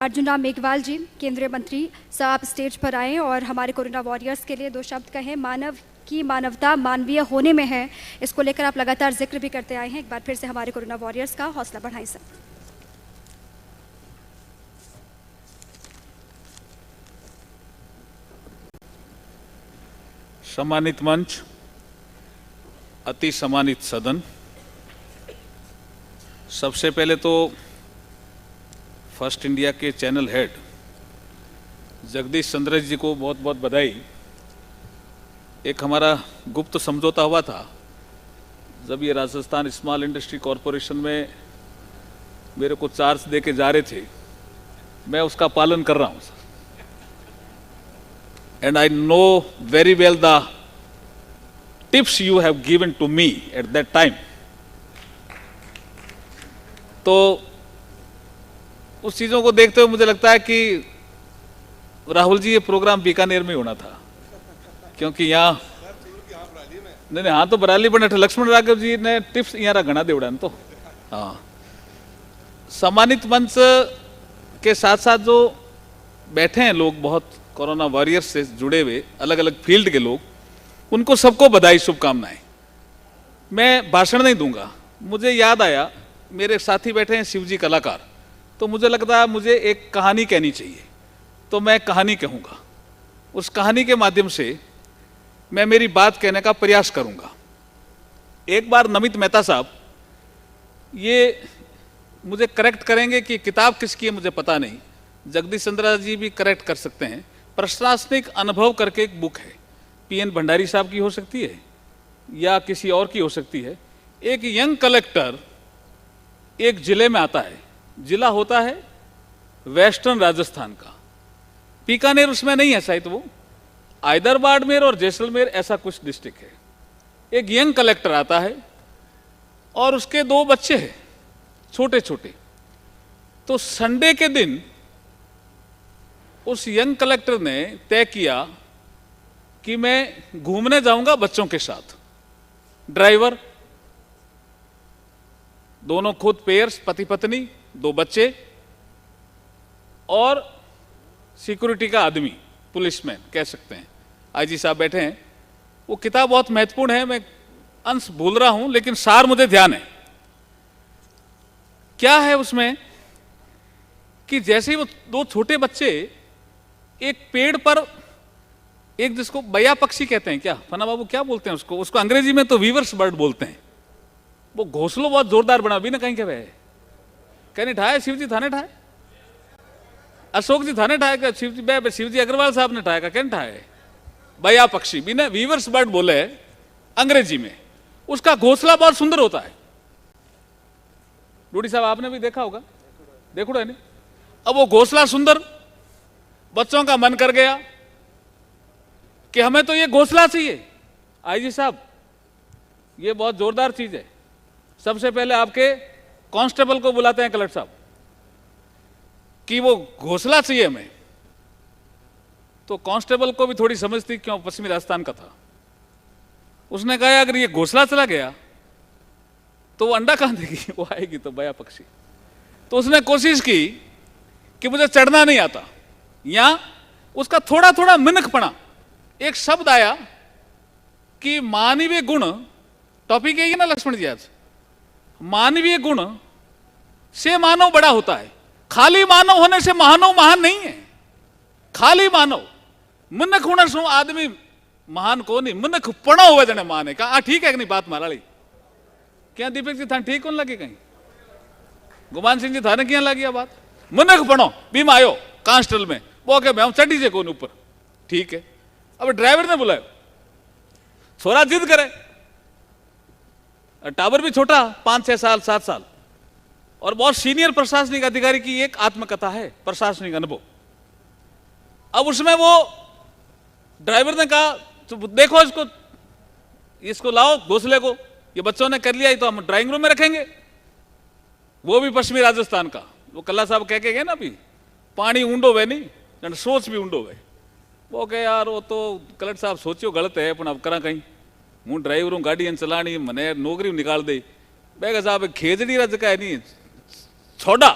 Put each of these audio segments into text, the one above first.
अर्जुन राम मेघवाल जी, केंद्रीय मंत्री साहब स्टेज पर आए और हमारे कोरोना वॉरियर्स के लिए दो शब्द कहें। मानव की मानवता मानवीय होने में है, इसको लेकर आप लगातार जिक्र भी करते आए हैं। एक बार फिर से हमारे कोरोना वॉरियर्स का हौसला बढ़ाएं सर। सम्मानित मंच, अति सम्मानित सदन, सबसे पहले तो फर्स्ट इंडिया के चैनल हेड जगदीश चंद्र जी को बहुत बहुत बधाई। एक हमारा गुप्त समझौता हुआ था जब ये राजस्थान स्मॉल इंडस्ट्री कॉरपोरेशन में मेरे को चार्ज दे के जा रहे थे, मैं उसका पालन कर रहा हूं sir. And I know very well the tips you have given to me at that time. तो उस चीज़ों को देखते हुए मुझे लगता है कि राहुल जी ये प्रोग्राम बीकानेर में होना था, क्योंकि यहाँ नहीं हाँ तो बराली बने थे। लक्ष्मण राघव जी ने टिप्स यहाँ घना देवड़ा तो हाँ। सम्मानित मंच के साथ साथ जो बैठे हैं लोग, बहुत कोरोना वॉरियर्स से जुड़े हुए अलग अलग फील्ड के लोग, उनको सबको बधाई, शुभकामनाएं। मैं भाषण नहीं दूंगा। मुझे याद आया, मेरे साथी बैठे हैं शिवजी कलाकार, तो मुझे लगता है मुझे एक कहानी कहनी चाहिए, तो मैं कहानी कहूँगा। उस कहानी के माध्यम से मैं मेरी बात कहने का प्रयास करूँगा। एक बार नमित मेहता साहब, ये मुझे करेक्ट करेंगे कि किताब किसकी है मुझे पता नहीं, जगदीश चंद्र जी भी करेक्ट कर सकते हैं। प्रशासनिक अनुभव करके एक बुक है, पीएन भंडारी साहब की हो सकती है या किसी और की हो सकती है। एक यंग कलेक्टर एक जिले में आता है, जिला होता है वेस्टर्न राजस्थान का, बीकानेर उसमें नहीं है शायद, वो आइदर बाड़मेर और जैसलमेर ऐसा कुछ डिस्ट्रिक्ट है। एक यंग कलेक्टर आता है और उसके दो बच्चे हैं छोटे छोटे। तो संडे के दिन उस यंग कलेक्टर ने तय किया कि मैं घूमने जाऊंगा बच्चों के साथ। ड्राइवर, दोनों खुद पेयर्स, पति पत्नी, दो बच्चे और सिक्योरिटी का आदमी, पुलिसमैन कह सकते हैं। आईजी साहब बैठे हैं। वो किताब बहुत महत्वपूर्ण है, मैं अंश भूल रहा हूं लेकिन सार मुझे ध्यान है। क्या है उसमें कि जैसे ही वो दो छोटे बच्चे एक पेड़ पर, एक जिसको बया पक्षी कहते हैं, क्या फना बाबू क्या बोलते हैं उसको अंग्रेजी में तो वीवर्स बर्ड बोलते हैं। वो घोंसलों बहुत जोरदार बना भी ना, कहीं क्या कहने ठाए, शिव जी थाने ठाए, अशोक जी थाने ठाए का, शिव जी अग्रवाल साहब ने ठाया का, कहने ठाए बया पक्षी भी ना, वीवर्स बर्ड बोले अंग्रेजी में। उसका घोंसला बहुत सुंदर होता है। रूडी साहब आपने भी देखा होगा, देखो नहीं। अब वो घोंसला सुंदर, बच्चों का मन कर गया कि हमें तो ये घोंसला चाहिए। आईजी साहब, ये बहुत जोरदार चीज है। सबसे पहले आपके कांस्टेबल को बुलाते हैं कलेक्टर साहब कि वो घोंसला चाहिए हमें। तो कांस्टेबल को भी थोड़ी समझ थी, क्यों पश्चिमी राजस्थान का था। उसने कहा अगर ये घोंसला चला गया तो वो अंडा कहां देगी, वो आएगी तो बया पक्षी। तो उसने कोशिश की कि मुझे चढ़ना नहीं आता, या उसका थोड़ा थोड़ा मिनकपना, एक शब्द आया कि मानवीय गुण, टॉपिक है ना लक्ष्मण जी आज, मानवीय गुण से मानव बड़ा होता है। खाली मानव होने से मानव महान नहीं है। खाली मानव मिनक होने से आदमी महान को नहीं, मिनक पड़ा हुआ जने मान है। कहा ठीक है कि नहीं बात माराली? क्या दीपक जी था ठीक कौन लगे? कहीं गुमान सिंह जी थाने क्या लगी बात? मिनक पड़ो बीमा आयो कांस्टेबल में, वो के हम चढ़ी जे कौन ऊपर, ठीक है। अब ड्राइवर ने बुलाया, छोरा जिद करे, टावर भी छोटा, 5-6 साल 7 साल, और बहुत सीनियर प्रशासनिक अधिकारी की एक आत्मकथा है, प्रशासनिक अनुभव। अब उसमें वो ड्राइवर ने कहा तो देखो इसको लाओ घोंसले को, ये बच्चों ने कर लिया, तो हम ड्राइंग रूम में रखेंगे। वो भी पश्चिमी राजस्थान का, वो कल्ला साहब कह के गए ना, अभी पानी ऊंडो वे नहीं, सोच भी ऊंडो वे। वो कहे यार वो तो कलेक्टर साहब सोचियो गलत है, पर अब करा कहीं, हूँ ड्राइवर हूँ, गाड़ी चलानी, मैंने नौकरी निकाल दे। मैं साहब खेजड़ी रज का नहीं छोड़ा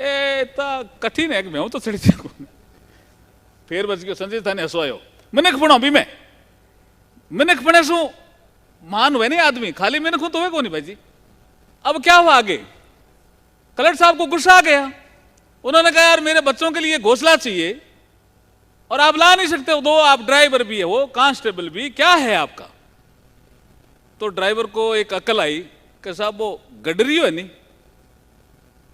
ए इतना कठिन है कि मैं हूं तो चढ़ी सकूं। फिर बच गयो संजय थाने हसवायो मिनख पणो भी मैं मिनख पणे शू मान हुए नहीं आदमी, खाली मिनख तो हुए को नहीं भाई जी। अब क्या हुआ आगे, कलेक्टर साहब को गुस्सा आ गया, उन्होंने कहा यार मेरे बच्चों के लिए घोंसला चाहिए और आप ला नहीं सकते हो, दो आप ड्राइवर भी है, वो कांस्टेबल भी, क्या है आपका। तो ड्राइवर को एक अकल आई कि साहब वो गडरियो है नहीं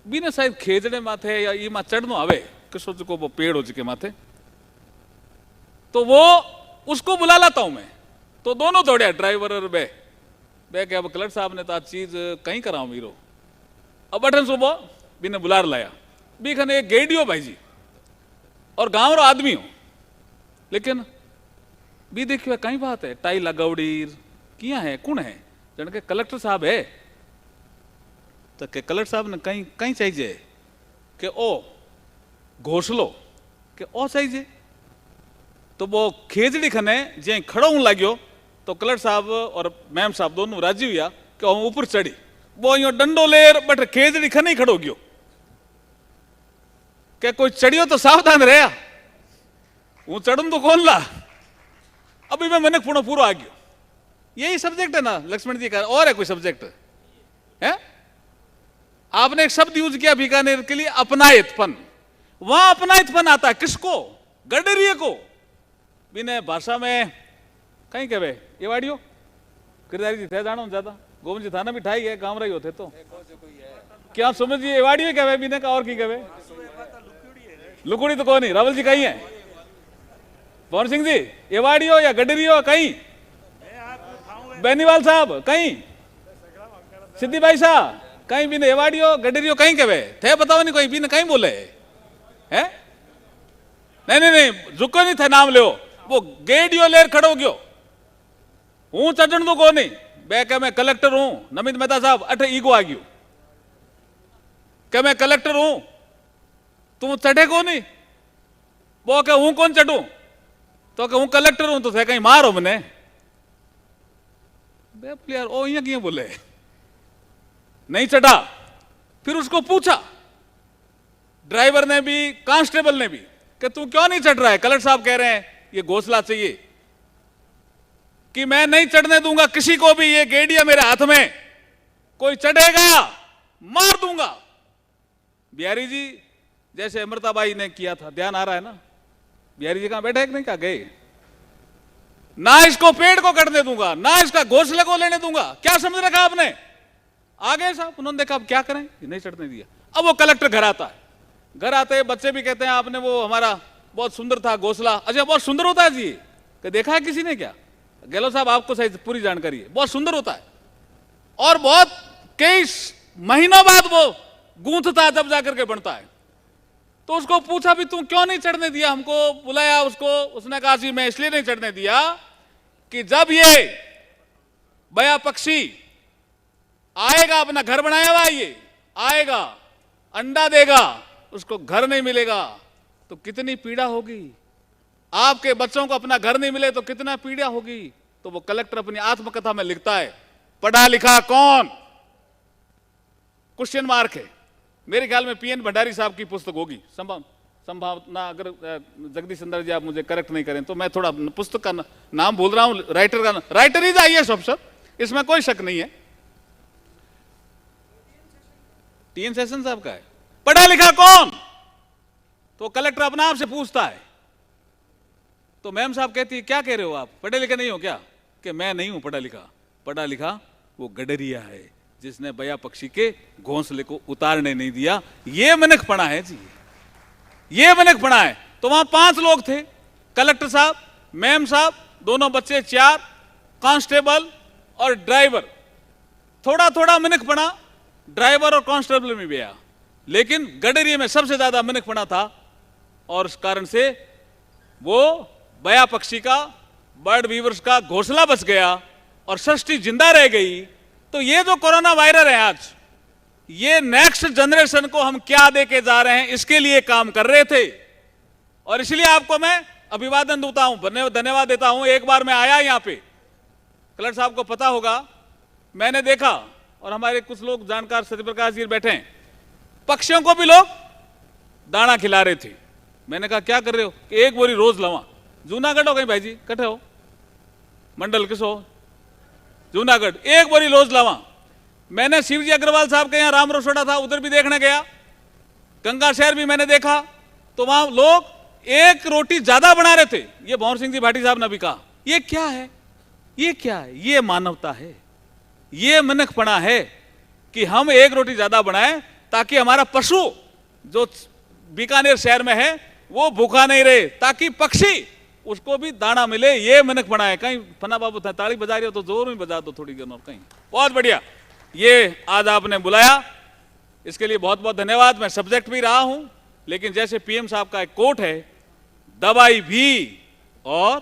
बीने शायद खेजड़े माथे या ये मा चढ़नो आवे किसो को वो पेड़ हो चुके माथे, तो वो उसको बुला लाता हूं मैं। तो दोनों दौड़े ड्राइवर और बे के अब कलेक्टर साहब ने तो आज चीज कहीं कराऊं मीरो। अब बटन सुबह बीने बुलार लाया बी खने एक गेडियो भाई जी और गांव रो आदमी हो, लेकिन बी देखियो कहीं बात है टाई लगावड़ी किया है कौन है जन के कलेक्टर साहब है। तो के कलेक्टर साहब ने कहीं कहीं चाहिए कि ओ घोसलो के ओ चाहिए। तो वो खेजड़ी खने जे खड़ो हूं लाग्यो तो कलेक्टर साहब और मैम साहब दोनों राजी हुआ कि हम ऊपर चढ़ी, वो यो डंडो लेर बट खेजड़ी खने ही खड़ो गयो के कोई चढ़ियो तो सावधान रहा, हूं चढ़ूं तो कौन ला। अभी मैं मनक पुणो पूरा आ गयो। यही सब्जेक्ट है ना लक्ष्मण जी का, और है कोई सब्जेक्ट है? आपने एक शब्द यूज किया बीकानेर के लिए अपनायतपन, वहां अपनायतपन आता है किसको, गडरिये को। बिना भाषा में कहीं कहे ये वाडियो किरदारी जी थे जानो ज्यादा गोविंद जी थाना भी ठाई है गांव रही होते तो क्या समझिए ये वाडियो कहे बिना का और की कहे लुकुड़ी तो कौन ही रावल जी कहीं है, पवन सिंह जी ये वाडियो या गडरियो कहीं, बेनीवाल साहब कहीं, सिद्धि भाई साहब कहीं भी एवाडियो गडरियो कहीं कहे थे बताओ नहीं कोई भी कहीं बोले है? नहीं झुको नहीं थे नाम लो, वो गेडियो लेर खड़ो गयो, हूं चढ़न तो को नहीं बे के मैं कलेक्टर हूं नमित मेहता साहब अठे ईगो आ गयो के मैं कलेक्टर हूं तू चढ़े को नहीं, वो के हूं कौन चढ़ू तो के हूं कलेक्टर हूं तो थे कहीं मारो मने बे प्लेयर ओ यहाँ क्यों बोले नहीं चढ़ा। फिर उसको पूछा ड्राइवर ने भी कांस्टेबल ने भी कि तू क्यों नहीं चढ़ रहा है, कलेक्टर साहब कह रहे हैं ये घोंसला चाहिए कि मैं नहीं चढ़ने दूंगा किसी को भी, ये गेडिया मेरे हाथ में, कोई चढ़ेगा मार दूंगा। बिहारी जी जैसे अमृताबाई ने किया था, ध्यान आ रहा है ना, बिहारी जी कहां बैठे एक नहीं कहा गए, ना इसको पेड़ को कटने दूंगा ना इसका घोंसले को लेने दूंगा, क्या समझ रखा आपने। आगे साहब उन्होंने देखा अब क्या करें, नहीं चढ़ने दिया। अब वो कलेक्टर घर आता है, घर आते बच्चे भी कहते हैं आपने वो हमारा बहुत सुंदर था घोंसला, अच्छा बहुत सुंदर होता है जी, कि देखा है किसी ने क्या, गहलोत साहब आपको सही पूरी जानकारी है, बहुत सुंदर होता है और बहुत कई महीनों बाद वो गूंथता जब जाकर के बनता है। तो उसको पूछा भी तू क्यों नहीं चढ़ने दिया, हमको बुलाया उसको, उसने कहा जी मैं इसलिए नहीं चढ़ने दिया कि जब ये बया पक्षी आएगा, अपना घर बनाया हुआ ये आएगा, अंडा देगा, उसको घर नहीं मिलेगा तो कितनी पीड़ा होगी, आपके बच्चों को अपना घर नहीं मिले तो कितना पीड़ा होगी। तो वो कलेक्टर अपनी आत्मकथा में लिखता है पढ़ा लिखा कौन, क्वेश्चन मार्क है। मेरे ख्याल में पीएन भंडारी साहब की पुस्तक होगी, संभावना, अगर जगदीश चंद्र जी आप मुझे करेक्ट नहीं करें तो मैं थोड़ा पुस्तक का नाम भूल रहा हूं, राइटर का, राइटर ही आईएएस अफसर, इसमें कोई शक नहीं है, टीएन सेशन साहब का है। पढ़ा लिखा कौन, तो कलेक्टर अपना आप से पूछता है। तो मैम साहब कहती है क्या कह रहे हो आप, पढ़े लिखे नहीं हो क्या, कि मैं नहीं हूं पढ़ा लिखा, पढ़ा लिखा वो गडरिया है जिसने बया पक्षी के घोंसले को उतारने नहीं दिया। ये मनकपना है जी, ये मनकपना है। तो वहां 5 लोग थे, कलेक्टर साहब, मैम साहब, दोनों बच्चे 4, कांस्टेबल और ड्राइवर। थोड़ा थोड़ा मनकपना ड्राइवर और कांस्टेबल में भी आया, लेकिन गडरिये में सबसे ज्यादा मनकपना था और इस कारण से वो बया पक्षी का, बर्ड वीवर्स का घोंसला बच गया और सृष्टि जिंदा रह गई। तो ये जो कोरोना वायरस है आज, ये नेक्स्ट जनरेशन को हम क्या देके जा रहे हैं, इसके लिए काम कर रहे थे और इसलिए आपको मैं अभिवादन देता हूं, धन्यवाद देता हूं। एक बार मैं आया यहां पे, कलेक्टर साहब को पता होगा, मैंने देखा और हमारे कुछ लोग जानकार सत्यप्रकाश जी बैठे हैं, पक्षियों को भी लोग दाना खिला रहे थे। मैंने कहा क्या कर रहे हो? कि एक बोरी रोज लवा। जूनागढ़ हो गई भाई जी, कटे हो मंडल किसो जूनागढ़, एक बोरी रोज लवा। मैंने शिवजी अग्रवाल साहब के यहाँ राम रोसोड़ा था, उधर भी देखने गया, गंगा शहर भी मैंने देखा, तो वहां लोग एक रोटी ज्यादा बना रहे थे। ये भंवर सिंह जी भाटी साहब ने भी कहा, ये क्या है, ये क्या है? ये मानवता है, ये मनखपना है कि हम एक रोटी ज्यादा बनाएं ताकि हमारा पशु जो बीकानेर शहर में है वो भूखा नहीं रहे, ताकि पक्षी उसको भी दाना मिले। ये मनखपना है। कहीं फना बाबू ताली बजा रहे हो तो जोर में बजा दो थोड़ी देर और। कहीं बहुत बढ़िया, ये आज आपने बुलाया, इसके लिए बहुत बहुत धन्यवाद। मैं सब्जेक्ट भी रहा हूं, लेकिन जैसे पीएम साहब का एक कोट है, दवाई भी और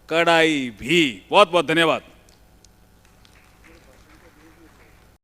कड़ाई भी। बहुत बहुत धन्यवाद।